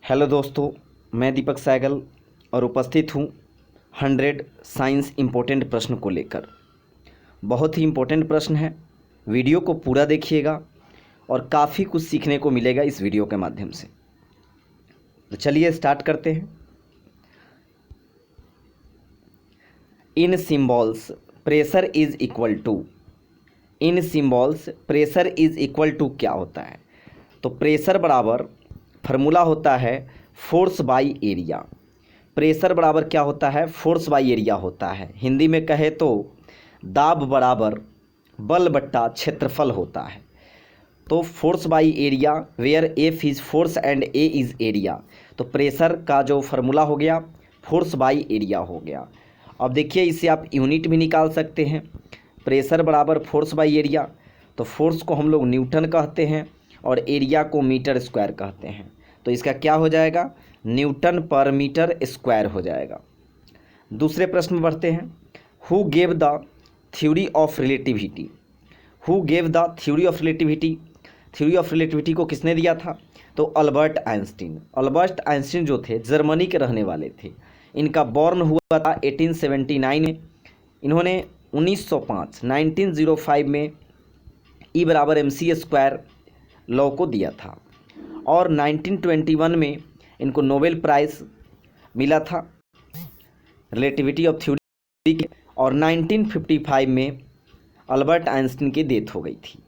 Hello दोस्तों, मैं दीपक सहगल और उपस्थित हूँ 100 साइंस इम्पोर्टेंट प्रश्न को लेकर। बहुत ही इम्पोर्टेंट प्रश्न है, वीडियो को पूरा देखिएगा और काफ़ी कुछ सीखने को मिलेगा इस वीडियो के माध्यम से। तो चलिए स्टार्ट करते हैं। In symbols pressure is equal to क्या होता है? तो प्रेशर बराबर फार्मूला होता है फोर्स बाई एरिया। प्रेशर बराबर क्या होता है? फोर्स बाई एरिया होता है। हिंदी में कहे तो दाब बराबर बल बट्टा क्षेत्रफल होता है। तो force by area where F is force and A is area. तो प्रेशर का जो फार्मूला हो गया फोर्स बाई एरिया हो गया। अब देखिए, इसे आप यूनिट भी निकाल सकते हैं। प्रेशर बराबर फोर्स बाई एरिया, तो फोर्स को हम लोग न्यूटन कहते हैं और एरिया को मीटर स्क्वायर कहते हैं। तो इसका क्या हो जाएगा? न्यूटन पर मीटर स्क्वायर हो जाएगा। दूसरे प्रश्न में बढ़ते हैं। Who gave the theory of relativity? Who gave the theory of relativity? Theory of relativity को किसने दिया था? तो अल्बर्ट आइंस्टीन। अल्बर्ट आइंस्टीन जो थे जर्मनी के रहने वाले थे। इनका बॉर्न हुआ था 1879 में। इन्होंने 1905 में E बराबर mc² लॉ को दिया था और 1921 में इनको नोबेल प्राइज़ मिला था रिलेटिविटी ऑफ थ्योरी के, और 1955 में अल्बर्ट आइंस्टीन की डेथ हो गई थी।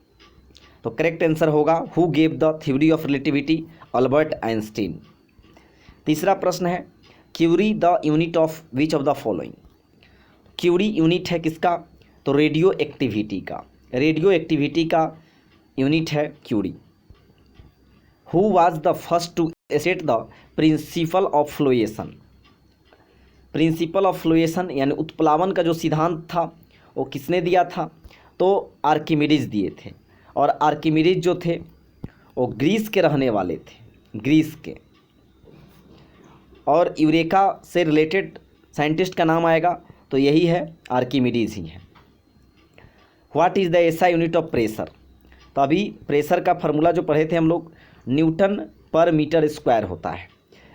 तो करेक्ट आंसर होगा who gave the theory of relativity? Albert Einstein. तीसरा प्रश्न है, curie the unit of which of the following? Curie unit है किसका? तो रेडियो एक्टिविटी का। रेडियो एक्टिविटी का यूनिट है curie. Who was the first to state the principle of flotation? Principle of flotation यानी उत्प्लावन का जो सिद्धांत था वो किसने दिया था? तो आर्किमिडीज दिए थे। और आर्किमिडीज जो थे वो ग्रीस के रहने वाले थे, ग्रीस के। और यूरेका से रिलेटेड साइंटिस्ट का नाम आएगा तो यही है, आर्किमिडीज ही है। What is the SI unit of pressure? तो अभी प्रेशर का फार्मूला जो पढ़े थे हम लोग, न्यूटन पर मीटर स्क्वायर होता है,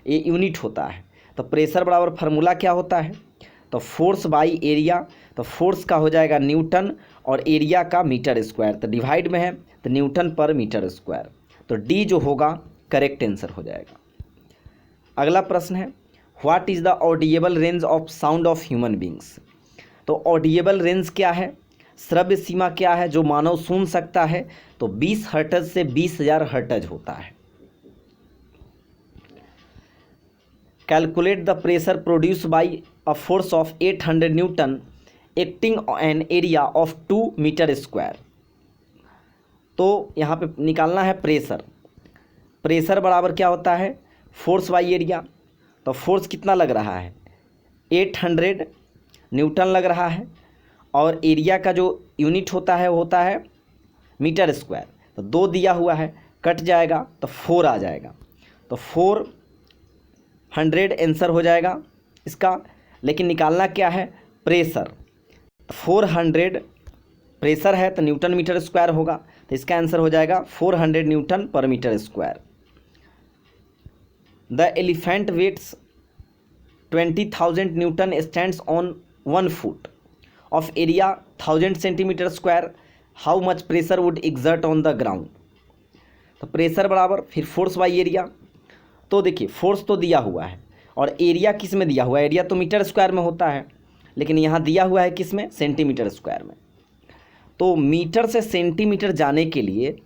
ये यूनिट होता है। तो प्रेशर बराबर फार्मूला क्या होता है? तो फोर्स बाई एरिया। तो फोर्स का हो जाएगा न्यूटन और एरिया का मीटर स्क्वायर। तो डिवाइड में है तो न्यूटन पर मीटर स्क्वायर। तो डी जो होगा करेक्ट आंसर हो जाएगा। अगला प्रश्न है, what is the audible range of sound of human beings? तो ऑडिएबल रेंज क्या है? श्रव्य सीमा क्या है जो मानव सुन सकता है? तो 20 हर्ट्ज से 20,000 हर्ट्ज होता है। Calculate the pressure produce by a force of 800 newton acting an area of 2 metre square. तो यहाँ पे निकालना है प्रेशर। प्रेशर बराबर क्या होता है? Force by area. तो फोर्स कितना लग रहा है? 800 न्यूटन लग रहा है और एरिया का जो यूनिट होता है वो होता है मीटर स्क्वायर। तो 2 दिया हुआ है, कट जाएगा तो 4 आ जाएगा। तो 400 आंसर हो जाएगा इसका। लेकिन निकालना क्या है? प्रेशर। 400 प्रेशर है तो न्यूटन मीटर स्क्वायर होगा, तो इसका आंसर हो जाएगा 400 newton per metre square. The elephant weighs 20,000 newton stands on 1 foot of area 1000 centimetre square. How much pressure would exert on the ground? तो प्रेशर बराबर फिर फोर्स बाई एरिया। तो देखिए, फोर्स तो दिया हुआ है और एरिया किस में दिया हुआ है? एरिया तो मीटर स्क्वायर में होता है, लेकिन यहाँ दिया हुआ है किस में? सेंटीमीटर स्क्वायर में। तो मीटर से सेंटीमीटर जाने के लिए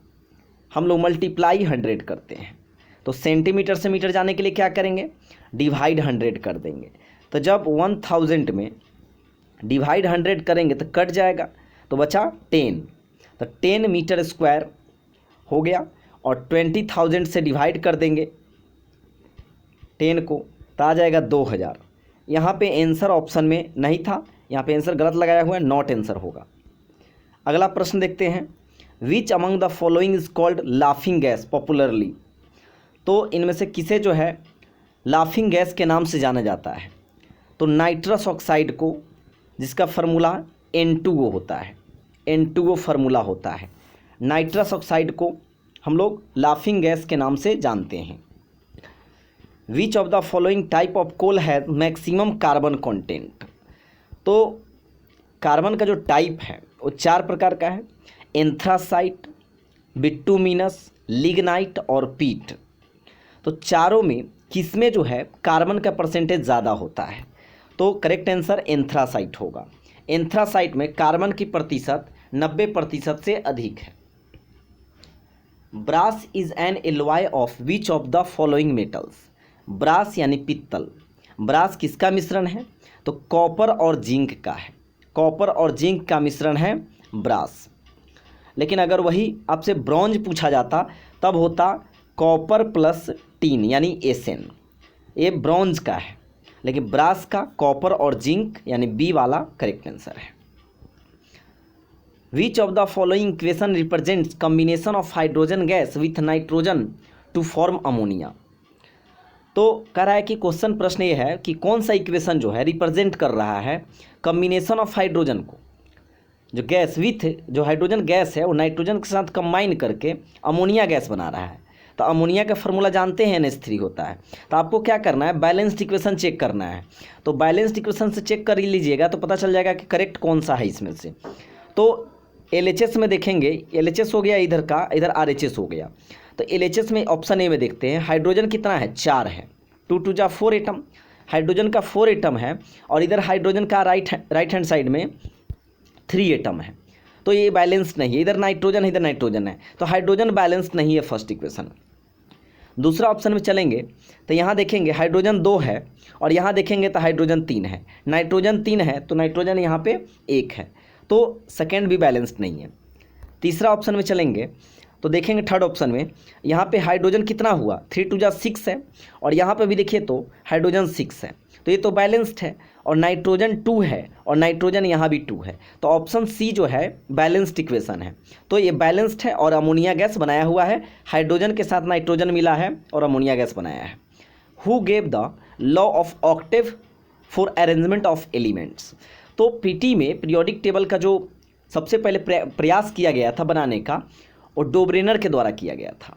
हम लोग मल्टीप्लाई 100 करते हैं। तो सेंटीमीटर से मीटर जाने के लिए क्या करेंगे? डिवाइड 100 कर देंगे। तो जब 1000 में डिवाइड 100 करेंगे तो कट जाएगा, तो बचा 10। तो 10 मीटर स्क्वायर हो गया और 20,000 से डिवाइड कर देंगे 10 को, तो आ जाएगा 2000। यहाँ पे आंसर ऑप्शन में नहीं था, यहाँ पे आंसर गलत लगाया हुआ है, नॉट आंसर होगा। अगला प्रश्न देखते हैं, which among the following is called laughing gas popularly? तो इनमें से किसे जो है लाफिंग गैस के नाम से जाना जाता है? तो नाइट्रस ऑक्साइड को, जिसका फार्मूला N2O होता है, N2O फार्मूला होता है। नाइट्रस ऑक्साइड को हम लोग लाफिंग गैस के नाम से जानते हैं। Which of the following type of coal has maximum carbon content. तो कार्बन का जो टाइप है वो 4 प्रकार का है, एंथ्रासाइट, बिटुमिनस, लिग्नाइट और पीट। तो चारों में किसमें जो है कार्बन का परसेंटेज ज़्यादा होता है? तो करेक्ट आंसर एंथ्रासाइट होगा। एंथ्रासाइट में कार्बन की प्रतिशत 90% से अधिक है। Brass is an alloy of which of the following metals. Brass यानी पित्तल, ब्रास किसका मिश्रण है? तो कॉपर और जिंक का है। कॉपर और जिंक का मिश्रण है ब्रास। लेकिन अगर वही आपसे ब्रॉन्ज पूछा जाता तब होता कॉपर प्लस टीन यानी एसएन, ये ब्रॉन्ज का है। लेकिन ब्रास का कॉपर और जिंक यानी बी वाला करेक्ट आंसर है। Which of the following equation represents combination of hydrogen gas with nitrogen to form ammonia. तो कह रहा है कि क्वेश्चन प्रश्न ये है कि कौन सा इक्वेशन जो है रिप्रेजेंट कर रहा है कॉम्बिनेशन ऑफ हाइड्रोजन को, जो गैस विथ जो हाइड्रोजन गैस है वो नाइट्रोजन के साथ कंबाइन करके अमोनिया गैस बना रहा है। तो अमोनिया का फॉर्मूला जानते हैं NH3 होता है। तो आपको क्या करना है, बैलेंस्ड इक्वेशन चेक करना है। तो बैलेंस्ड इक्वेशन से चेक कर लीजिएगा तो पता चल जाएगा कि करेक्ट कौन सा है इसमें से। तो LHS में देखेंगे, LHS हो गया इधर का, इधर RHS हो गया। तो LHS में ऑप्शन ए में देखते हैं हाइड्रोजन कितना है, 4 है, 2 2 जा 4 एटम, हाइड्रोजन का 4 एटम है। और इधर हाइड्रोजन का राइट हैंड साइड में 3 एटम है। तो ये बैलेंस्ड नहीं है, इधर नाइट्रोजन है इधर नाइट्रोजन है, तो हाइड्रोजन बैलेंस्ड नहीं है फर्स्ट इक्वेशन। दूसरा ऑप्शन में चलेंगे तो यहाँ देखेंगे हाइड्रोजन 2 है और यहाँ देखेंगे तो हाइड्रोजन 3 है, नाइट्रोजन 3 है तो नाइट्रोजन यहाँ पे 1 है, तो सेकेंड भी बैलेंस्ड नहीं है। तीसरा ऑप्शन में चलेंगे तो देखेंगे थर्ड ऑप्शन में यहाँ पे हाइड्रोजन कितना हुआ, 3 2 जा 6 है और यहाँ पे भी देखिए तो हाइड्रोजन 6 है, तो ये तो बैलेंस्ड है। और नाइट्रोजन 2 है और नाइट्रोजन यहाँ भी 2 है, तो ऑप्शन सी जो है बैलेंस्ड इक्वेशन है। तो ये बैलेंस्ड है और अमोनिया गैस बनाया हुआ है, हाइड्रोजन के साथ नाइट्रोजन मिला है और अमोनिया गैस बनाया है। Who gave the law of Octave for arrangement of elements. तो पीटी में पीरियोडिक टेबल का जो सबसे पहले प्रयास किया गया था बनाने का वो डोब्रेनर के द्वारा किया गया था।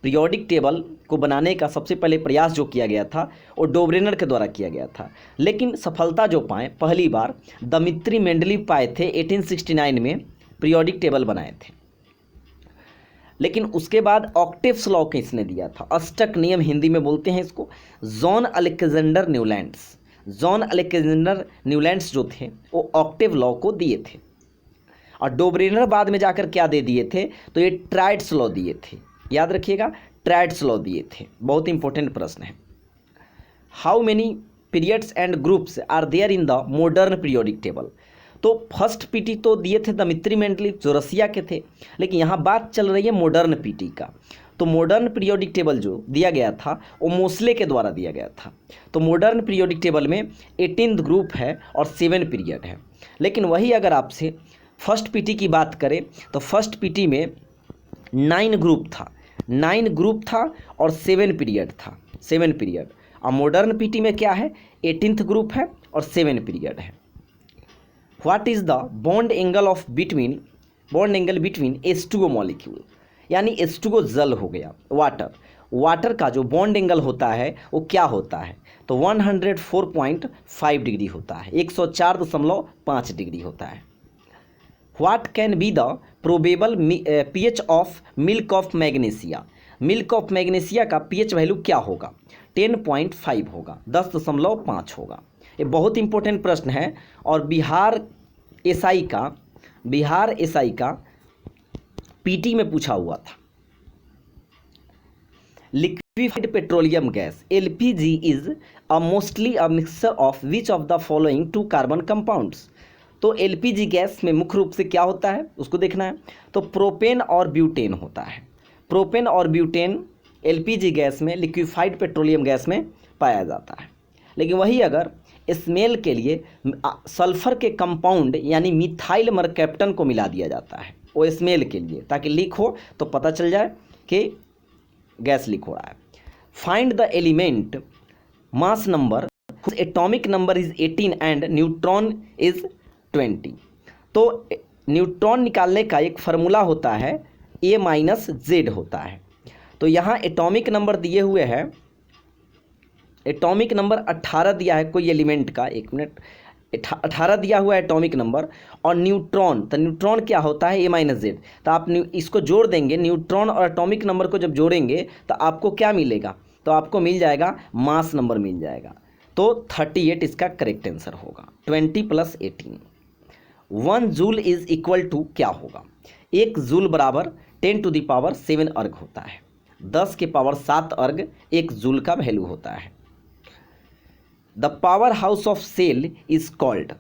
पीरियोडिक टेबल को बनाने का सबसे पहले प्रयास जो किया गया था वो डोब्रेनर के द्वारा किया गया था। लेकिन सफलता जो पाए पहली बार दमित्री मेंडलीव पाए थे 1869 में, पीरियोडिक टेबल बनाए थे। लेकिन उसके बाद ऑक्टेव्स लॉ किसने दिया था, अष्टक नियम हिंदी में बोलते हैं इसको, John Alexander Newlands. John Alexander Newlands जो थे वो ऑक्टेव लॉ को दिए थे। और डोब्रेनर बाद में जाकर क्या दे दिए थे, तो ये ट्राइड्स लॉ दिए थे। याद रखिएगा ट्राइड्स लॉ दिए थे, बहुत इंपॉर्टेंट प्रश्न है। How many periods and groups are there in the modern periodic table. तो फर्स्ट पीटी तो दिए थे दमित्री मेंडलीव जो रसिया के थे, लेकिन यहाँ बात चल रही है मॉडर्न पीटी का। तो मॉडर्न पीरियोडिक टेबल जो दिया गया था वो मोस्ले के द्वारा दिया गया था। तो मॉडर्न पीरियोडिक टेबल में 18 ग्रुप है और 7 पीरियड है। लेकिन वही अगर आपसे फर्स्ट पीटी की बात करें तो फर्स्ट पीटी में 9 ग्रुप था, 9 ग्रुप था और 7 पीरियड था, 7 पीरियड। और मॉडर्न पीटी में क्या है, 18th ग्रुप है और 7 पीरियड है। What is the bond angle between H2O molecule, यानी H2O जल हो गया, वाटर का जो बॉन्ड एंगल होता है वो क्या होता है, तो 104.5 डिग्री होता है, 104.5 डिग्री होता है। What can be the probable pH of milk of magnesia. Milk of magnesia का pH वैल्यू क्या होगा, 10.5 होगा, 10.5 होगा। ये बहुत इंपॉर्टेंट प्रश्न है और बिहार एसआई का पीटी में पूछा हुआ था। Liquefied petroleum gas LPG is mostly a mixture of which of the following 2 carbon compounds. तो LPG गैस में मुख्य रूप से क्या होता है उसको देखना है, तो प्रोपेन और ब्यूटेन होता है। प्रोपेन और ब्यूटेन LPG गैस में, लिक्विफाइड पेट्रोलियम गैस में पाया जाता है। लेकिन वही अगर स्मेल के लिए सल्फर के कंपाउंड यानी मिथाइल मरकैप्टन को मिला दिया जाता है वो स्मेल के लिए, ताकि लीक हो तो पता चल जाए कि गैस लीक हो रहा है। Find the element mass number atomic number is 18 and neutron is 20। तो न्यूट्रॉन निकालने का एक फार्मूला होता है A-Z होता है। तो यहाँ एटॉमिक नंबर दिए हुए हैं एटॉमिक नंबर 18 दिया है कोई एलिमेंट का, 1 मिनट, 18 दिया हुआ है एटॉमिक नंबर, और न्यूट्रॉन, तो न्यूट्रॉन क्या होता है A-Z, तो आप इसको जोड़ देंगे, न्यूट्रॉन और एटॉमिक नंबर को जब जोड़ेंगे तो आपको क्या मिलेगा, तो आपको मिल जाएगा मास नंबर मिल जाएगा। तो 38 इसका करेक्ट आंसर होगा। 20 + 18, 1 जूल इज इक्वल टू क्या होगा, 1 जूल बराबर 10⁻7 अर्ग होता है, 10 के पावर 7 अर्ग 1 जूल का वैल्यू होता है। The power house of cell is called,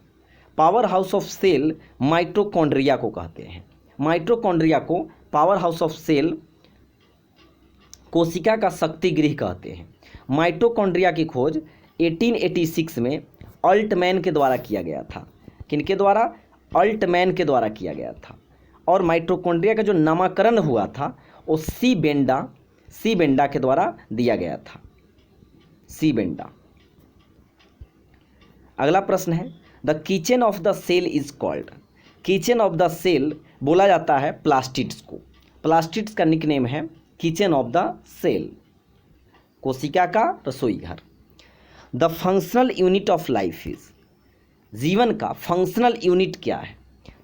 power house of cell mitochondria को कहते हैं, माइटोकॉन्ड्रिया को पावर हाउस ऑफ सेल, कोशिका का शक्ति गृह कहते हैं। माइटोकॉन्ड्रिया की खोज 1886 में अल्टमैन के द्वारा किया गया था। किनके द्वारा? अल्टमैन के द्वारा किया गया था। और माइटोकॉन्ड्रिया का जो नामकरण हुआ था वो सी बेंडा के द्वारा दिया गया था, सी बेंडा। अगला प्रश्न है, the kitchen of the cell is called, kitchen of the cell बोला जाता है प्लास्टिड्स को, प्लास्टिड्स का निकनेम है किचन ऑफ द सेल, कोशिका का रसोई घर। The functional unit of life is, जीवन का फंक्शनल यूनिट क्या है,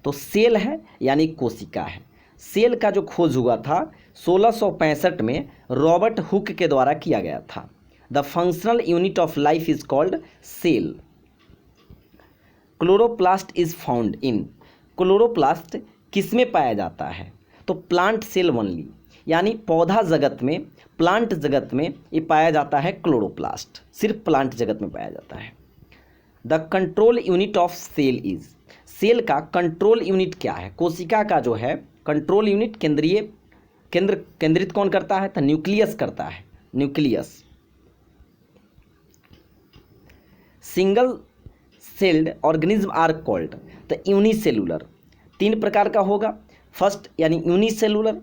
तो सेल है यानी कोशिका है। सेल का जो खोज हुआ था 1665 में रॉबर्ट हुक के द्वारा किया गया था। The functional unit of life is called cell. Chloroplast is found in, chloroplast किस में पाया जाता है, तो प्लांट सेल ओनली, यानी पौधा जगत में, प्लांट जगत में ये पाया जाता है क्लोरोप्लास्ट, सिर्फ प्लांट जगत में पाया जाता है। The control unit of cell is, cell का कंट्रोल यूनिट क्या है, कोशिका का जो है कंट्रोल यूनिट, केंद्रित कौन करता है, तो न्यूक्लियस करता है, nucleus. Single celled organism are called, तो यूनिसेलुलर, 3 प्रकार का होगा। फर्स्ट यानी यूनिसेलुलर,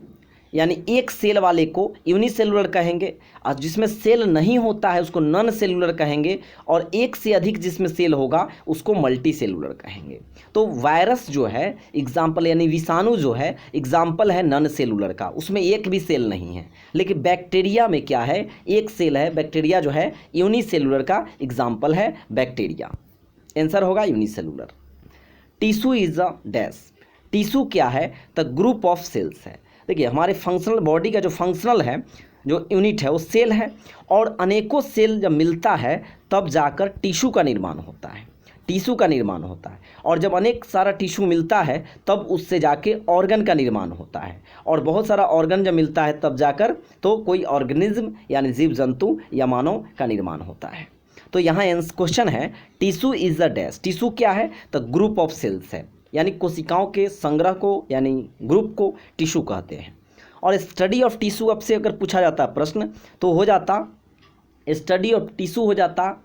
यानी एक सेल वाले को यूनिसेलुलर कहेंगे, और जिसमें सेल नहीं होता है उसको नॉन सेलुलर कहेंगे, और एक से अधिक जिसमें सेल होगा उसको मल्टी सेलुलर कहेंगे। तो वायरस जो है एग्जाम्पल, यानी विषाणु जो है एग्जाम्पल है नॉन सेलुलर का, उसमें एक भी सेल नहीं है। लेकिन बैक्टीरिया में क्या है, एक सेल है, बैक्टीरिया जो है यूनिसेलुलर का एग्जाम्पल है बैक्टीरिया, आंसर होगा unicellular. Tissue is a dash, tissue क्या है, तो ग्रुप ऑफ सेल्स है। देखिए हमारे फंक्शनल बॉडी का जो फंक्शनल है, जो यूनिट है वो सेल है, और अनेकों सेल जब मिलता है तब जाकर टिश्यू का निर्माण होता है, टिश्यू का निर्माण होता है। और जब अनेक सारा टिश्यू मिलता है तब उससे जाके ऑर्गन का निर्माण होता है, और बहुत सारा ऑर्गन जब मिलता है तब जाकर तो कोई ऑर्गेनिज्म यानी जीव जंतु या मानव का निर्माण होता है। तो यहाँ क्वेश्चन है tissue is a dash, tissue क्या है, तो ग्रुप ऑफ सेल्स है, यानी कोशिकाओं के संग्रह को यानी ग्रुप को टिश्यू कहते हैं। और स्टडी ऑफ टिश्यू अब से अगर पूछा जाता प्रश्न तो हो जाता, स्टडी ऑफ टिश्यू हो जाता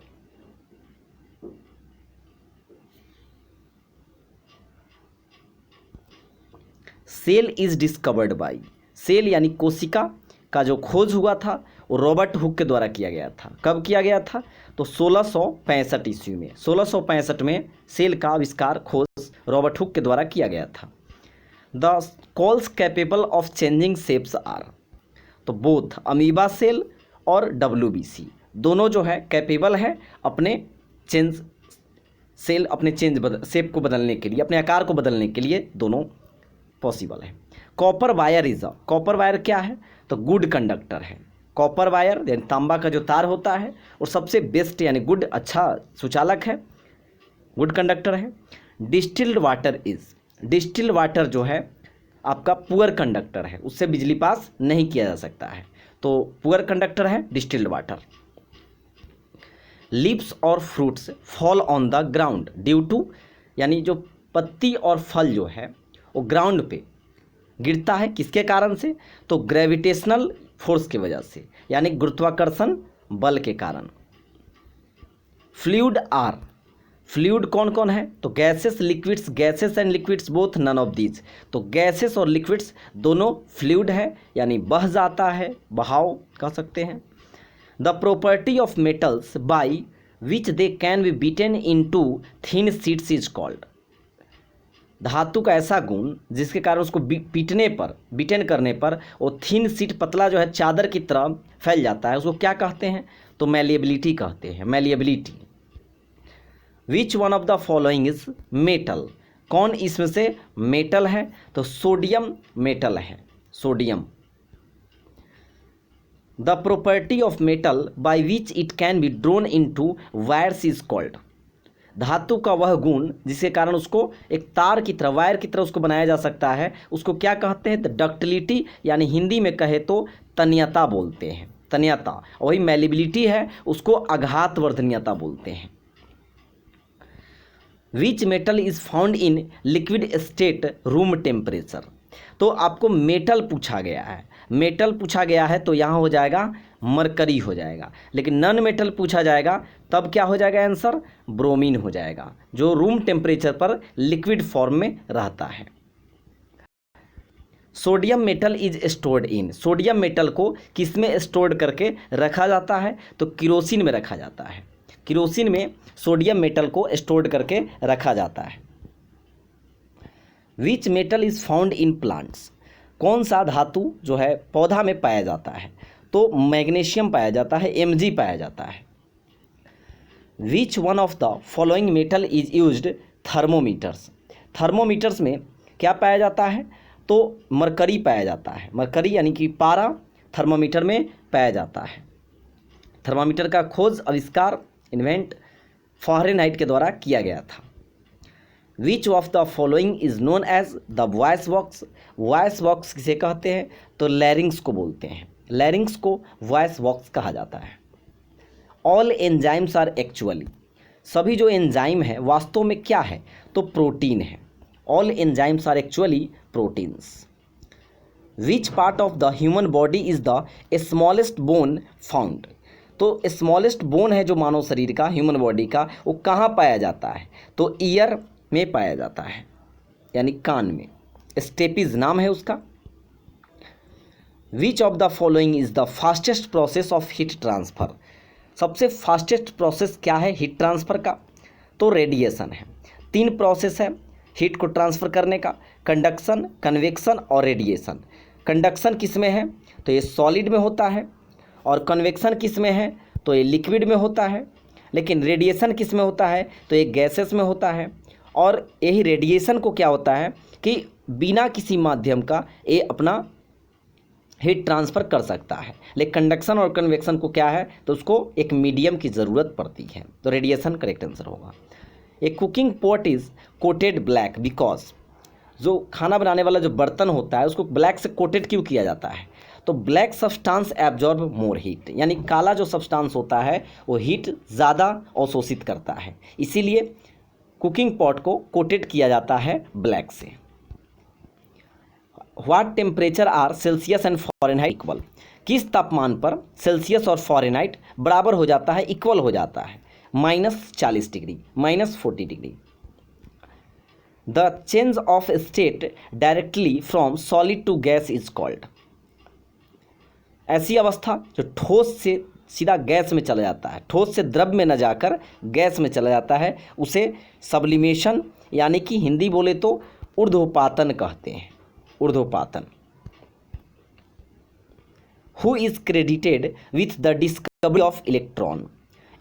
cell is discovered by, cell यानी कोशिका का जो खोज हुआ था वो रॉबर्ट हुक के द्वारा किया गया था। कब किया गया था, तो 1665 ईस्वी में, 1665 में सेल का आविष्कार खोज रॉबर्ट हुक के द्वारा किया गया था। The cells capable of changing shapes are, तो बोथ अमीबा सेल और WBC दोनों जो है कैपेबल है अपने चेंज सेल, अपने शेप को बदलने के लिए, अपने आकार को बदलने के लिए दोनों पॉसिबल है। Copper wire is a, copper wire क्या है, तो गुड कंडक्टर है। कॉपर वायर यानी तांबा का जो तार होता है और सबसे बेस्ट यानी गुड, अच्छा सुचालक है, गुड कंडक्टर है। Distilled water is, distilled water जो है आपका पुअर कंडक्टर है, उससे बिजली पास नहीं किया जा सकता है, तो पुअर कंडक्टर है डिस्टिल्ड वाटर। लीव्स और fruits fall on the ground due to, यानी जो पत्ती और फल जो है वो ग्राउंड पे गिरता है किसके कारण से, तो ग्रेविटेशनल फोर्स की वजह से, यानी गुरुत्वाकर्षण बल के कारण। फ्लूइड आर, फ्लूइड कौन कौन है, तो gases, liquids, gases and liquids both none of these, तो गैसेस और लिक्विड्स दोनों फ्लूइड है, यानी बह जाता है, बहाव कह सकते हैं। The property of metals by which they can be beaten into thin sheets is called, धातु का ऐसा गुण जिसके कारण उसको पीटने पर, बीटन करने पर वो थिन शीट, पतला जो है चादर की तरह फैल जाता है, उसको क्या कहते हैं, तो मैलिएबिलिटी कहते हैं, malleability. Which one of the following is metal, कौन इसमें से मेटल है? तो सोडियम मेटल है, sodium. The property of metal by which it can be drone into wires is called, धातु का वह गुण जिसके कारण उसको एक तार की तरह, वायर की तरह उसको बनाया जा सकता है, उसको क्या कहते हैं? डक्टिलिटी, यानी हिंदी में कहे तो तन्यता बोलते हैं, तन्यता। वही मैलिबिलिटी है, उसको आघातवर्धनीयता बोलते हैं। Which metal is found in liquid state room temperature, तो आपको मेटल पूछा गया है, मेटल पूछा गया है तो यहाँ हो जाएगा मरकरी हो जाएगा, लेकिन नॉन मेटल पूछा जाएगा तब क्या हो जाएगा आंसर? ब्रोमीन हो जाएगा, जो रूम टेम्परेचर पर लिक्विड फॉर्म में रहता है। Sodium metal is stored in, sodium metal को किस में स्टोर्ड करके रखा जाता है? तो किरोसिन में रखा जाता है, किरोसिन में सोडियम मेटल को स्टोर्ड करके रखा जाता है। Which metal is found in plants, कौन सा धातु जो है पौधा में पाया जाता है? तो मैग्नीशियम पाया जाता है, Mg पाया जाता है। Which one of the following metal is used thermometers, thermometers में क्या पाया जाता है? तो मरकरी पाया जाता है, मरकरी यानी कि पारा थर्मोमीटर में पाया जाता है। थर्मामीटर का खोज, आविष्कार, इन्वेंट फ़ारेनहाइट के द्वारा किया गया था। Which of the following is known as the voice box, voice box किसे कहते हैं? तो लैरिंग्स को बोलते हैं, लैरिंग्स को वॉइस बॉक्स कहा जाता है। ऑल एंजाइम्स आर एक्चुअली, सभी जो एंजाइम है वास्तव में क्या है? तो प्रोटीन है। All enzymes are actually proteins. Which part of the human body is the smallest bone found, तो स्मॉलेस्ट बोन है जो मानव शरीर का, ह्यूमन बॉडी का, वो कहाँ पाया जाता है? तो ईयर में पाया जाता है, यानी कान में, स्टेपिज नाम है उसका। विच of the following is the fastest process of heat transfer, सबसे फास्टेस्ट प्रोसेस क्या है हीट ट्रांसफ़र का? तो रेडिएशन है। 3 प्रोसेस है हीट को ट्रांसफ़र करने का, कंडक्शन, कन्वेक्शन और रेडिएशन। कंडक्शन किस में है? तो ये सॉलिड में होता है, और कन्वेक्शन किस में है? तो ये लिक्विड में होता है। लेकिन रेडिएशन किस में होता है? तो ये गैसेस में होता है। और यही रेडिएशन को क्या होता है कि बिना किसी माध्यम का ये अपना हीट ट्रांसफ़र कर सकता है। लेकिन कंडक्शन और कन्वेक्शन को क्या है? तो उसको एक मीडियम की ज़रूरत पड़ती है, तो रेडिएशन करेक्ट आंसर होगा। A cooking pot is coated black because, जो खाना बनाने वाला जो बर्तन होता है उसको ब्लैक से कोटेड क्यों किया जाता है? तो black substance absorb more heat, यानी काला जो सब्सटेंस होता है वो हीट ज़्यादा अवशोषित करता है, इसीलिए कुकिंग पॉट को कोटेड किया जाता है ब्लैक से। What temperature are Celsius and Fahrenheit equal, किस तापमान पर सेल्सियस और फ़ारेनहाइट बराबर हो जाता है, इक्वल हो जाता है? -40 degree, -40 degree. The change of state directly from solid to gas is called, ऐसी अवस्था जो ठोस से सीधा गैस में चला जाता है, ठोस से द्रव में न जाकर गैस में चला जाता है, उसे सब्लिमेशन यानी कि हिंदी बोले तो ऊर्ध्वपातन कहते हैं, ऊर्ध्वपातन। Who is credited with the discovery of electron,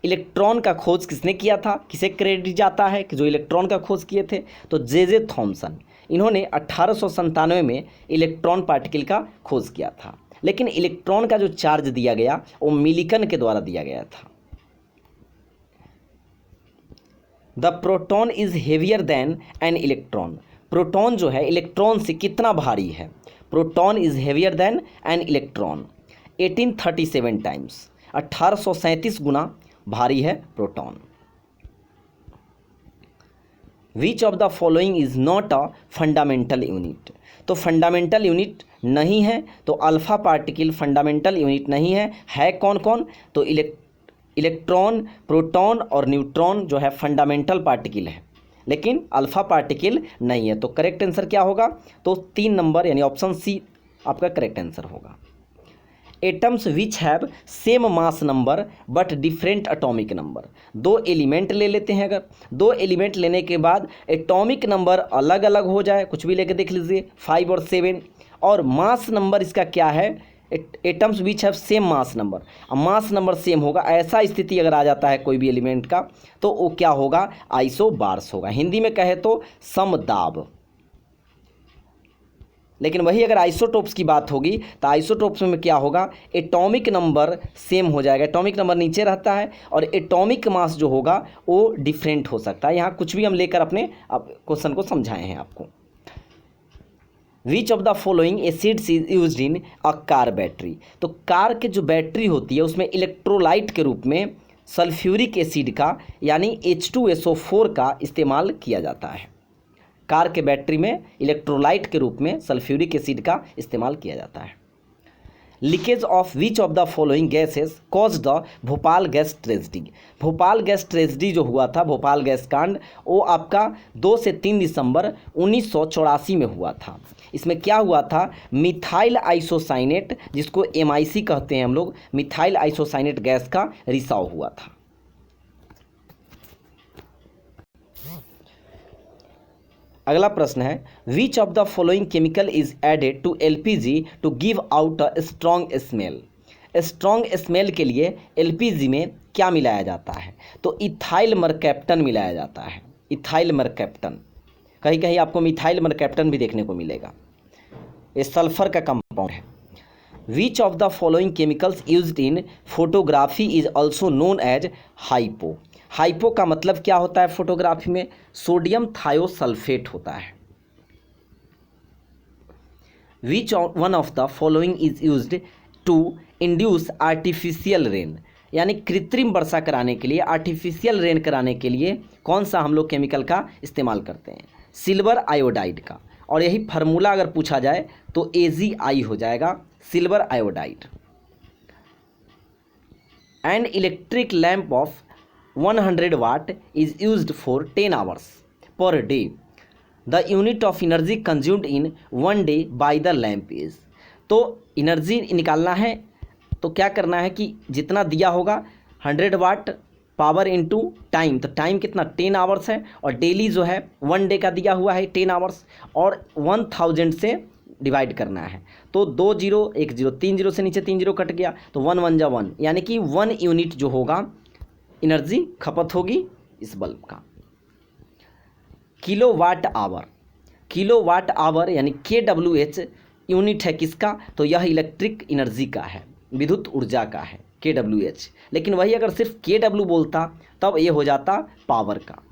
electron का खोज किसने किया था? किसे क्रेडिट जाता है कि जो इलेक्ट्रॉन का खोज किए थे? तो जे थॉमसन, इन्होंने 1897 में इलेक्ट्रॉन पार्टिकल का खोज किया था। लेकिन इलेक्ट्रॉन का जो चार्ज दिया गया वो मिलिकन के द्वारा दिया गया था। The proton is heavier than an electron, proton जो है इलेक्ट्रॉन से कितना भारी है? Proton is heavier than an electron 1837 times, 1837 गुना भारी है proton. Which of the following is not a fundamental unit, तो फंडामेंटल यूनिट नहीं है, तो अल्फ़ा पार्टिकल फंडामेंटल यूनिट नहीं है। है कौन कौन? तो इलेक्ट्रॉन, प्रोटॉन और न्यूट्रॉन जो है फंडामेंटल पार्टिकल है, लेकिन अल्फ़ा पार्टिकल नहीं है। तो करेक्ट आंसर क्या होगा? तो 3 नंबर यानी ऑप्शन सी आपका करेक्ट आंसर होगा। Atoms which have same mass number but different atomic number, 2 element ले लेते हैं, अगर 2 एलिमेंट लेने के बाद एटॉमिक नंबर अलग अलग हो जाए, कुछ भी लेके देख लीजिए 5 और 7, और मास नंबर इसका क्या है? Atoms which have same mass number. अब मास नंबर सेम होगा, ऐसा स्थिति अगर आ जाता है कोई भी एलिमेंट का तो वो क्या होगा, आइसोबार्स होगा। हिंदी में कहे तो समदाब। लेकिन वही अगर आइसोटोप्स की बात होगी तो आइसोटोप्स में क्या होगा, एटॉमिक नंबर सेम हो जाएगा। एटॉमिक नंबर नीचे रहता है और एटॉमिक मास जो होगा वो डिफरेंट हो सकता है। यहाँ कुछ भी हम लेकर अपने क्वेश्चन को समझाए हैं आपको। विच of the following acids is used in a car battery. तो कार के जो बैटरी होती है उसमें इलेक्ट्रोलाइट के रूप में सल्फ्यूरिक एसिड का यानी H2SO4 का इस्तेमाल किया जाता है। कार के बैटरी में इलेक्ट्रोलाइट के रूप में सल्फ्यूरिक एसिड का इस्तेमाल किया जाता है। Leakage of which of the following gases cause the Bhopal gas tragedy. Bhopal gas tragedy जो हुआ था, भोपाल गैस कांड, वो आपका 2 से 3 दिसंबर 1984 में हुआ था। इसमें क्या हुआ था, मिथाइल आइसोसाइनेट, जिसको MIC कहते हैं हम लोग, मिथाइल आइसोसाइनेट गैस का रिसाव हुआ था। अगला प्रश्न है, which of the following chemical is added to LPG to give out a strong smell. Strong smell के लिए LPG में क्या मिलाया जाता है, तो इथाइल मरकैप्टन मिलाया जाता है। इथाइल मरकैप्टन, कहीं कहीं आपको मिथाइल मरकैप्टन भी देखने को मिलेगा। ये सल्फर का कंपाउंड है। Which of the following chemicals used in photography is also known as hypo. Hypo का मतलब क्या होता है फोटोग्राफी में, सोडियम थायोसल्फेट होता है। Which one of the following is used to induce artificial rain, यानी कृत्रिम वर्षा कराने के लिए, आर्टिफिशियल रेन कराने के लिए कौन सा हम लोग केमिकल का इस्तेमाल करते हैं, सिल्वर आयोडाइड का। और यही फार्मूला अगर पूछा जाए तो AgI हो जाएगा, silver iodide. And electric lamp of 100 what is used for 10 hours per day. The unit of energy consumed in 1 day by the lamp is. तो एनर्जी निकालना है तो क्या करना है कि जितना दिया होगा 100 वाट पावर इनटू टाइम, तो टाइम कितना 10 आवर्स है, और डेली जो है 1 डे का दिया हुआ है 10 आवर्स, और 1000 से डिवाइड करना है। तो 2 0 1 0, 3 0 से नीचे 3 0 कट गया तो 1 1 जा 1, यानी कि 1 यूनिट जो होगा एनर्जी खपत होगी इस बल्ब का। किलोवाट आवर, किलोवाट आवर यानी KWH यूनिट है किसका, तो यह इलेक्ट्रिक एनर्जी का है, विद्युत ऊर्जा का है KWH। लेकिन वही अगर सिर्फ KW बोलता तब ये हो जाता पावर का।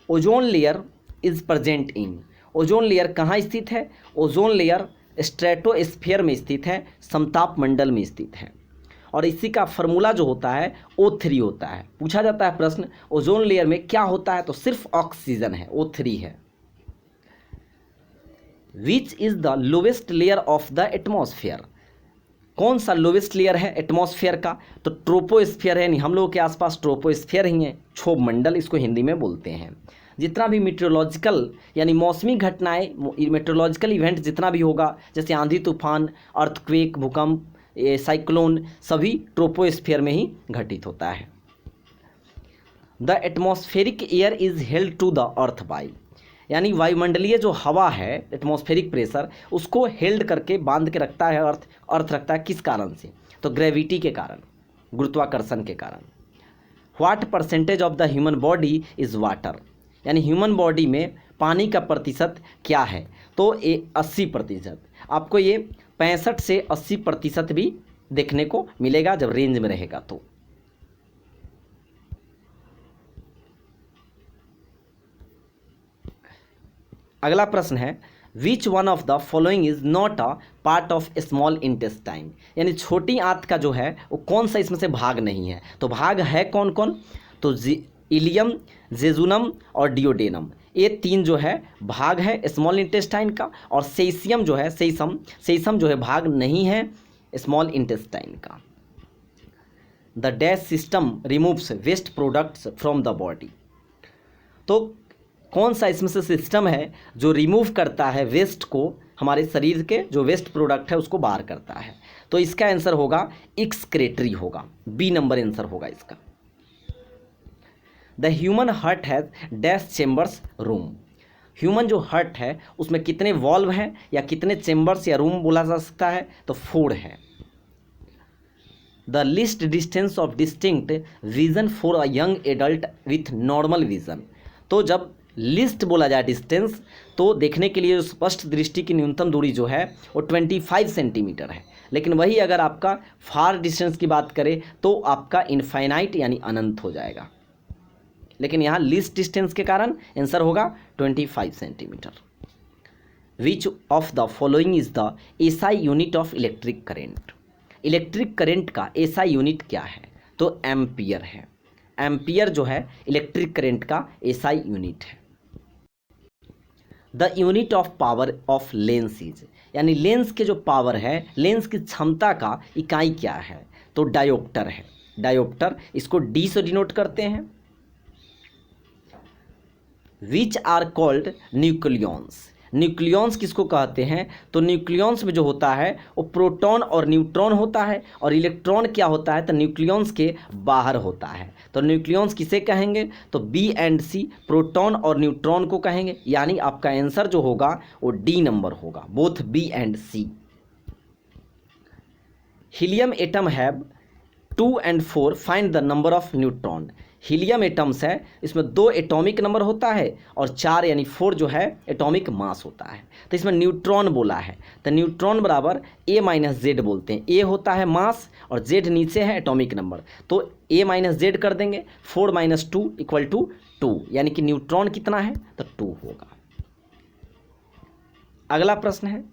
Ozone layer is present in. Ozone layer कहाँ स्थित है, ओजोन लेयर स्ट्रेटोस्फीयर में स्थित है, समताप मंडल में स्थित है। और इसी का फार्मूला जो होता है O3 होता है। पूछा जाता है प्रश्न ओजोन लेयर में क्या होता है, तो सिर्फ ऑक्सीजन है, O3 है। Which is the lowest layer of the atmosphere. कौन सा लोवेस्ट लेयर है एटमॉस्फेयर का, तो ट्रोपोस्फेयर है, यानी हम लोगों के आसपास ट्रोपोस्फेयर ही है, क्षोभ मंडल इसको हिंदी में बोलते हैं। जितना भी मीटेरोलॉजिकल यानी मौसमी घटनाएं, मेट्रोलॉजिकल इवेंट जितना भी होगा, जैसे आंधी तूफान, अर्थक्वेक, भूकंप, साइक्लोन, सभी ट्रोपोस्फेयर में ही घटित होता है। The atmospheric air is held to the earth by, यानी वायुमंडलीय जो हवा है एटमॉस्फेरिक प्रेशर उसको हेल्ड करके बांध के रखता है अर्थ रखता है किस कारण से, तो ग्रेविटी के कारण, गुरुत्वाकर्षण के कारण। What percentage of the human body is water, यानी ह्यूमन बॉडी में पानी का प्रतिशत क्या है, तो ये 80%। आपको ये 65 से 80% भी देखने को मिलेगा जब रेंज में रहेगा। तो अगला प्रश्न है, which one of the following is not a part of small intestine, यानी छोटी आंत का जो है वो कौन सा इसमें से भाग नहीं है, तो भाग है कौन कौन, तो इलियम, जेजुनम और डियोडेनम, ये 3 जो है भाग है स्मॉल इंटेस्टाइन का। और सेसियम जो है, सेसम जो है भाग नहीं है स्मॉल इंटेस्टाइन का। The dash system removes waste products from the body, तो कौन सा इसमें से सिस्टम है जो रिमूव करता है वेस्ट को, हमारे शरीर के जो वेस्ट प्रोडक्ट है उसको बाहर करता है, तो इसका आंसर होगा एक्सक्रेटरी होगा, B नंबर आंसर होगा इसका। The human heart has dash chambers room, human जो हार्ट है उसमें कितने वॉल्व हैं या कितने चेम्बर्स या रूम बोला जा सकता है, तो 4 है। The list distance of distinct vision for a young adult with normal vision. तो जब लिस्ट बोला जाए डिस्टेंस, तो देखने के लिए जो स्पष्ट दृष्टि की न्यूनतम दूरी जो है वो 25 सेंटीमीटर है। लेकिन वही अगर आपका फार डिस्टेंस की बात करें तो आपका इनफाइनाइट यानी अनंत हो जाएगा। लेकिन यहाँ लिस्ट डिस्टेंस के कारण आंसर होगा 25 centimetre. Which of the following is the SI unit of electric current. Electric current का एसआई यूनिट क्या है, तो एम्पियर है। एम्पियर जो है इलेक्ट्रिक करेंट का एसआई यूनिट है। The unit of power of lens is, यानी लेंस के जो पावर है, लेंस की क्षमता का इकाई क्या है, तो डायोप्टर है। डायोप्टर, इसको डी से डिनोट करते हैं। Which are called nucleons. Nucleons किसको कहते हैं, तो न्यूक्लियॉन्स में जो होता है वो प्रोटॉन और न्यूट्रॉन होता है, और इलेक्ट्रॉन क्या होता है, तो न्यूक्लियॉन्स के बाहर होता है। तो न्यूक्लियॉन्स किसे कहेंगे, तो बी एंड सी, प्रोटॉन और न्यूट्रॉन को कहेंगे। यानी आपका आंसर जो होगा वो डी नंबर होगा, both B and C. Helium atom have 2 and 4, find the number of neutron. Helium atoms है, इसमें 2 एटॉमिक नंबर होता है और 4 यानी 4 जो है एटॉमिक मास होता है। तो इसमें न्यूट्रॉन बोला है, तो न्यूट्रॉन बराबर ए माइनस जेड बोलते हैं। ए होता है मास और जेड नीचे है एटॉमिक नंबर, तो ए माइनस जेड कर देंगे। 4 - 2 = 2, यानी कि न्यूट्रॉन कितना है, तो 2 होगा। अगला प्रश्न है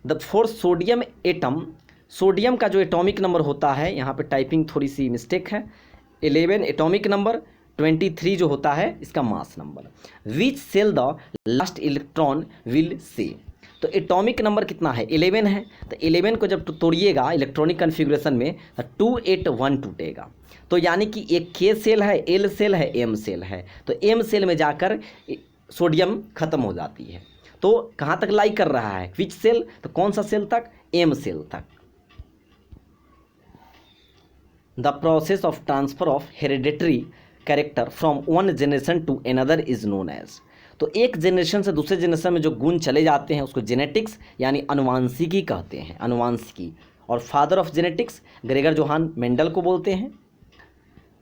the for sodium atom. Sodium का जो एटॉमिक नंबर होता है, यहाँ पे टाइपिंग थोड़ी सी मिस्टेक है, 11 एटॉमिक नंबर, 23 जो होता है इसका mass number. Which shell the last electron will say. तो एटॉमिक नंबर कितना है, 11 है, तो 11 को जब तोड़िएगा इलेक्ट्रॉनिक कन्फिग्रेशन में तो 281 टूटेगा। तो यानी कि एक के सेल है, एल सेल है, एम सेल है, तो एम सेल में जाकर सोडियम खत्म हो जाती है। तो कहाँ तक लाई कर रहा है, विच सेल, तो कौन सा सेल तक, एम सेल तक। The process of transfer of hereditary character from one generation to another is known as. तो एक जनरेशन से दूसरे जनरेशन में जो गुण चले जाते हैं उसको जेनेटिक्स यानी अनुवांशिकी कहते हैं, अनुवांशिकी। और father of genetics Gregor Johann Mendel को बोलते हैं।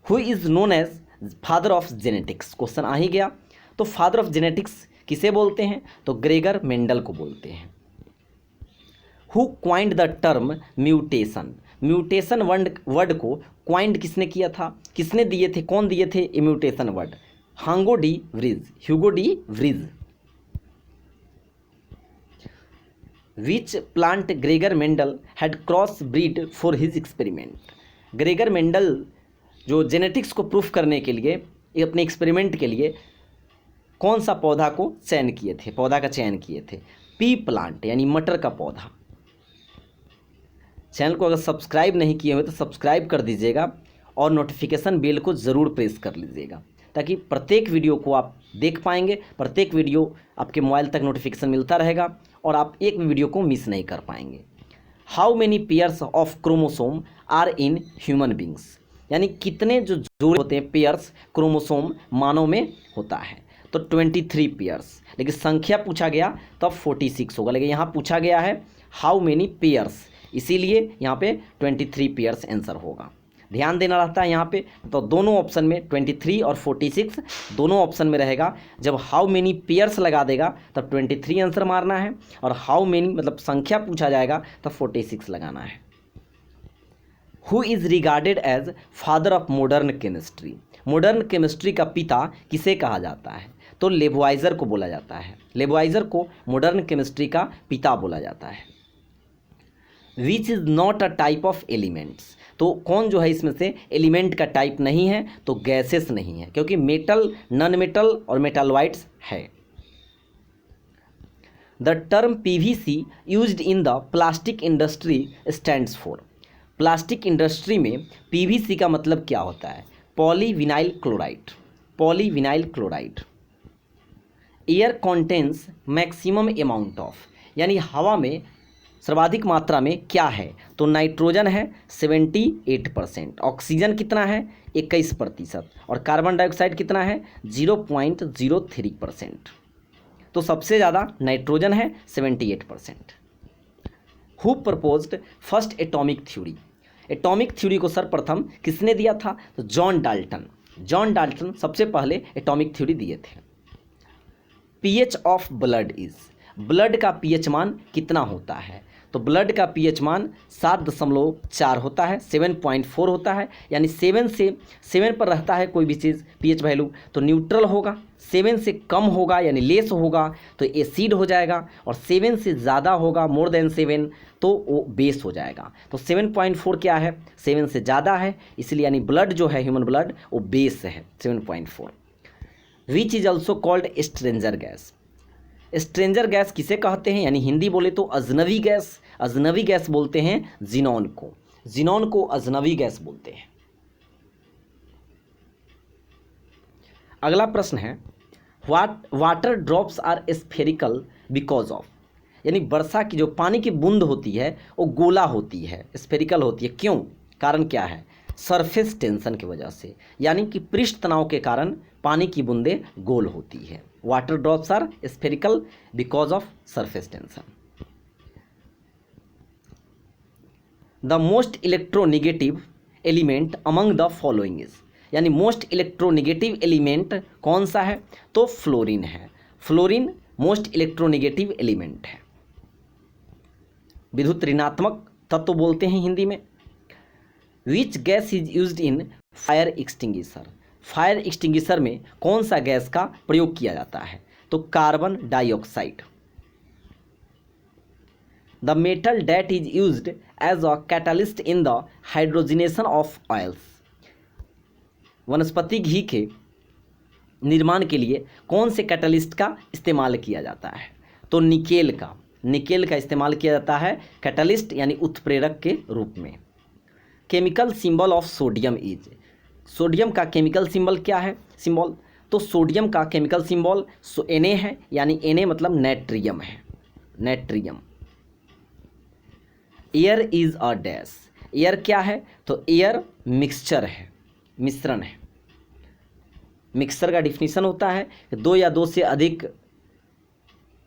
Who is known as father of genetics, question आ ही गया। तो फादर ऑफ जेनेटिक्स किसे बोलते हैं, तो ग्रेगर मेंडल को बोलते हैं। Who coined the term mutation. Mutation word को क्वाइंड किसने किया था, किसने दिए थे, कौन दिए थे ये mutation word, Hugo de Vries, Hugo de Vries. Which plant Gregor Mendel had cross breed for his experiment. Gregor Mendel जो जेनेटिक्स को प्रूफ करने के लिए अपने एक्सपेरिमेंट के लिए कौन सा पौधा को चयन किए थे, पौधा का चयन किए थे, पी प्लांट यानी मटर का पौधा। चैनल को अगर सब्सक्राइब नहीं किए हुए तो सब्सक्राइब कर दीजिएगा और नोटिफिकेशन बेल को ज़रूर प्रेस कर लीजिएगा, ताकि प्रत्येक वीडियो को आप देख पाएंगे, प्रत्येक वीडियो आपके मोबाइल तक नोटिफिकेशन मिलता रहेगा और आप एक भी वीडियो को मिस नहीं कर पाएंगे। How many pairs of chromosome are in human beings, यानी कितने जो जोड़े होते हैं पेयर्स क्रोमोसोम मानव में होता है, तो 23 पेयर्स। लेकिन संख्या पूछा गया तो अब 46 होगा, लेकिन यहाँ पूछा गया है हाउ मेनी पेयर्स, इसीलिए यहाँ पे 23 पेयर्स आंसर होगा। ध्यान देना रहता है यहाँ पे, तो दोनों ऑप्शन में 23 और 46 दोनों ऑप्शन में रहेगा। जब हाउ मेनी पेयर्स लगा देगा तब 23 आंसर मारना है, और हाउ मेनी मतलब संख्या पूछा जाएगा तब 46 लगाना है। Who is regarded as father of modern chemistry. Modern chemistry का पिता किसे कहा जाता है, तो लेबोइजर को बोला जाता है। लेबोइजर को मॉडर्न केमिस्ट्री का पिता बोला जाता है। Which is not a type of elements, तो कौन जो है इसमें से एलिमेंट का टाइप नहीं है, तो गैसेस नहीं है, क्योंकि मेटल, नॉन मेटल और मेटालॉइड्स है। The term PVC used in the plastic industry stands for. Plastic industry में पीवीसी का मतलब क्या होता है, polyvinyl chloride, polyvinyl chloride. Air contains maximum amount of, यानी हवा में सर्वाधिक मात्रा में क्या है, तो नाइट्रोजन है 78%, ऑक्सीजन कितना है 21% और कार्बन डाइऑक्साइड कितना है 0.03%। तो सबसे ज़्यादा नाइट्रोजन है 78%। Who proposed first atomic theory? Atomic theory को सर्वप्रथम किसने दिया था? तो जॉन डाल्टन। जॉन डाल्टन सबसे पहले एटॉमिक थ्योरी दिए थे। PH of blood is, blood का पीएच मान कितना होता है? तो ब्लड का पीएच मान 7.4 होता है, 7.4 होता है, यानी 7 पर रहता है कोई भी चीज़ पीएच वैल्यू तो न्यूट्रल होगा, 7 से कम होगा यानी लेस होगा तो एसिड हो जाएगा, और 7 से ज़्यादा होगा मोर देन 7 तो वो बेस हो जाएगा। तो 7.4 क्या है? 7 से ज़्यादा है, इसलिए यानी ब्लड जो है ह्यूमन ब्लड वो बेस है 7.4। Which is also called stranger gas? Stranger gas किसे कहते हैं? यानी हिंदी बोले तो अजनबी गैस। अजनबी गैस बोलते हैं जिनॉन को, जिनॉन को अजनबी गैस बोलते हैं। अगला प्रश्न है water drops are spherical because of, यानी वर्षा की जो पानी की बूंद होती है वो गोला होती है, स्फेरिकल होती है, क्यों? कारण क्या है? सरफेस टेंशन की वजह से, यानी कि पृष्ठ तनाव के कारण पानी की बूंदें गोल होती है। Water drops are spherical because of surface tension. The most electronegative element among the following is, यानी मोस्ट इलेक्ट्रोनिगेटिव एलिमेंट कौन सा है? तो फ्लोरीन है। फ्लोरीन मोस्ट इलेक्ट्रोनिगेटिव एलिमेंट है। विद्युत ऋणात्मक तत्व बोलते हैं हिंदी में। Which gas is used in fire extinguisher? Fire extinguisher में कौन सा गैस का प्रयोग किया जाता है? तो carbon dioxide. The metal that is used as a catalyst in the hydrogenation of oils, वनस्पति घी के निर्माण के लिए कौन से कैटलिस्ट का इस्तेमाल किया जाता है? तो निकेल का, निकेल का इस्तेमाल किया जाता है कैटलिस्ट यानी उत्प्रेरक के रूप में। Chemical symbol of sodium is, sodium का केमिकल सिंबल क्या है? सिंबल तो सोडियम का केमिकल सिंबल Na है, यानी Na मतलब नेट्रियम है, natrium. Air is a dash, air क्या है? तो एयर मिक्सचर है, मिश्रण है। मिक्सचर का डिफिनीशन होता है कि 2 या 2 से अधिक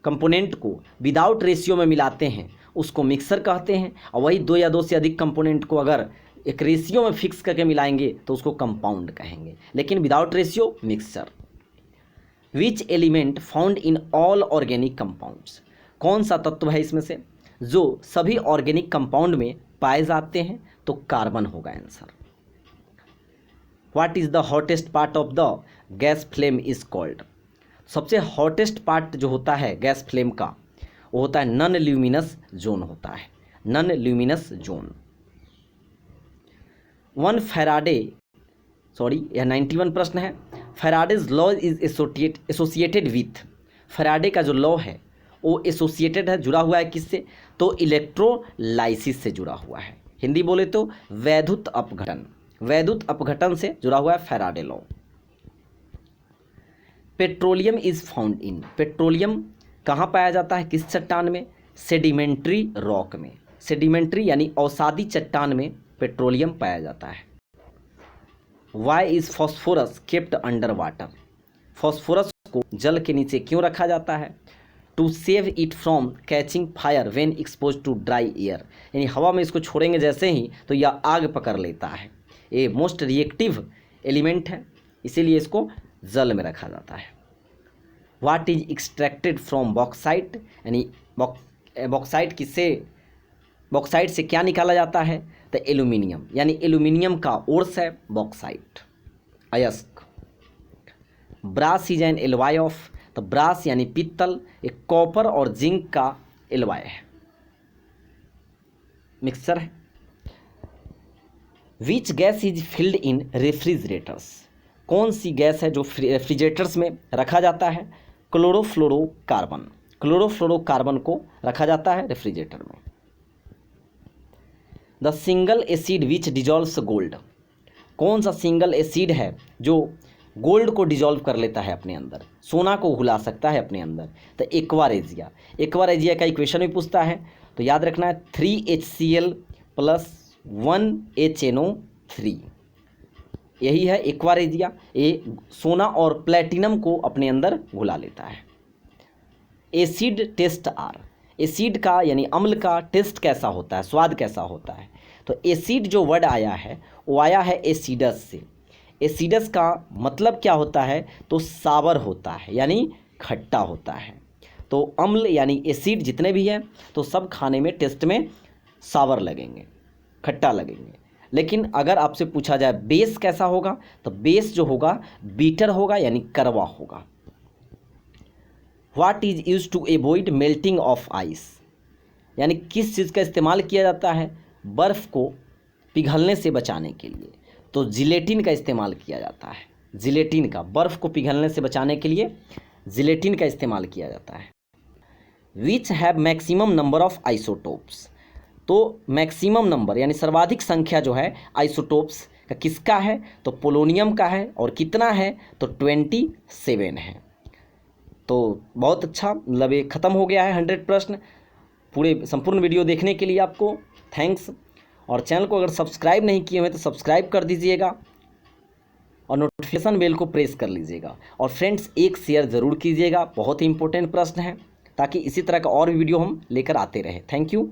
कंपोनेंट को विदाउट रेशियो में मिलाते हैं उसको मिक्सर कहते हैं, और वही 2 या 2 से अधिक कंपोनेंट को अगर एक रेशियो में फिक्स करके मिलाएंगे तो उसको कंपाउंड कहेंगे, लेकिन without ratio mixture. Which element found in all organic compounds, कौन सा तत्व है इसमें से जो सभी ऑर्गेनिक कंपाउंड में पाए जाते हैं? तो कार्बन होगा answer. What is the hottest part of the gas flame is called, सबसे हॉटेस्ट पार्ट जो होता है गैस फ्लेम का वो होता है नॉन ल्यूमिनस जोन होता है, नॉन ल्यूमिनस जोन। यह 91 प्रश्न है। Faraday's law is associated with, Faraday का जो लॉ है वो एसोसिएटेड है, जुड़ा हुआ है किससे? तो इलेक्ट्रोलाइसिस से जुड़ा हुआ है, हिंदी बोले तो वैद्युत अपघटन, वैद्युत अपघटन से जुड़ा हुआ है Faraday law. Petroleum is found in, petroleum कहाँ पाया जाता है, किस चट्टान में? सेडिमेंट्री रॉक में, सेडिमेंट्री यानी अवसादी चट्टान में पेट्रोलियम पाया जाता है। Why is phosphorus kept under water, phosphorus को जल के नीचे क्यों रखा जाता है? To save it from catching fire when expose to dry air, यानी हवा में इसको छोड़ेंगे जैसे ही तो यह आग पकड़ लेता है, ये मोस्ट रिएक्टिव एलिमेंट है, इसीलिए इसको जल में रखा जाता है। What is extracted from bauxite, यानी बॉक्साइट किससे, बॉक्साइट से क्या निकाला जाता है? तो एल्यूमिनियम, यानी एल्यूमिनियम का ओर्स है बॉक्साइट, अयस्क। Brass is an alloy of, तो ब्रास यानी पित्तल एक कॉपर और जिंक का एलॉय है, मिक्सचर है। Which gas is filled in refrigerators, कौन सी गैस है जो रेफ्रिजरेटर्स में रखा जाता है? क्लोरोफ्लोरोकार्बन, क्लोरोफ्लोरोकार्बन को रखा जाता है रेफ्रिजरेटर में। The single acid which dissolves gold, कौन सा सिंगल एसिड है जो गोल्ड को डिजॉल्व कर लेता है अपने अंदर, सोना को घुला सकता है अपने अंदर? तो एक्वारेजिया, एक्वारेजिया का इक्वेशन भी पूछता है, तो याद रखना है 3HCl + 1HNO3, यही है एक्वारेजिया, ये सोना और प्लेटिनम को अपने अंदर घुला लेता है। एसिड टेस्ट आर, एसिड का यानी अम्ल का टेस्ट कैसा होता है, स्वाद कैसा होता है। तो एसिड जो वर्ड आया है वो आया है एसिडस से। एसिडस का मतलब क्या होता है, तो सावर होता है यानी खट्टा होता है। तो अम्ल यानी एसिड जितने भी हैं तो सब खाने में टेस्ट में सावर लगेंगे, खट्टा लगेंगे। लेकिन अगर आपसे पूछा जाए बेस कैसा होगा, तो बेस जो होगा बीटर होगा यानी कड़वा होगा। What is use to avoid melting of ice, यानी किस चीज़ का इस्तेमाल किया जाता है बर्फ़ को पिघलने से बचाने के लिए, तो जिलेटिन का इस्तेमाल किया जाता है। जिलेटिन का, बर्फ़ को पिघलने से बचाने के लिए जिलेटिन का इस्तेमाल किया जाता है। Which have maximum number of isotopes, तो मैक्सिमम नंबर यानी सर्वाधिक संख्या जो है आइसोटोप्स का किसका है, तो पोलोनियम का है। और कितना है, तो 27 है। तो बहुत अच्छा, मतलब ये ख़त्म हो गया है 100 प्रश्न। पूरे संपूर्ण वीडियो देखने के लिए आपको थैंक्स। और चैनल को अगर सब्सक्राइब नहीं किए हुए तो सब्सक्राइब कर दीजिएगा और नोटिफिकेशन बेल को प्रेस कर लीजिएगा। और फ्रेंड्स एक शेयर ज़रूर कीजिएगा, बहुत ही इंपॉर्टेंट प्रश्न है, ताकि इसी तरह का और भी वीडियो हम लेकर आते रहें। Thank you.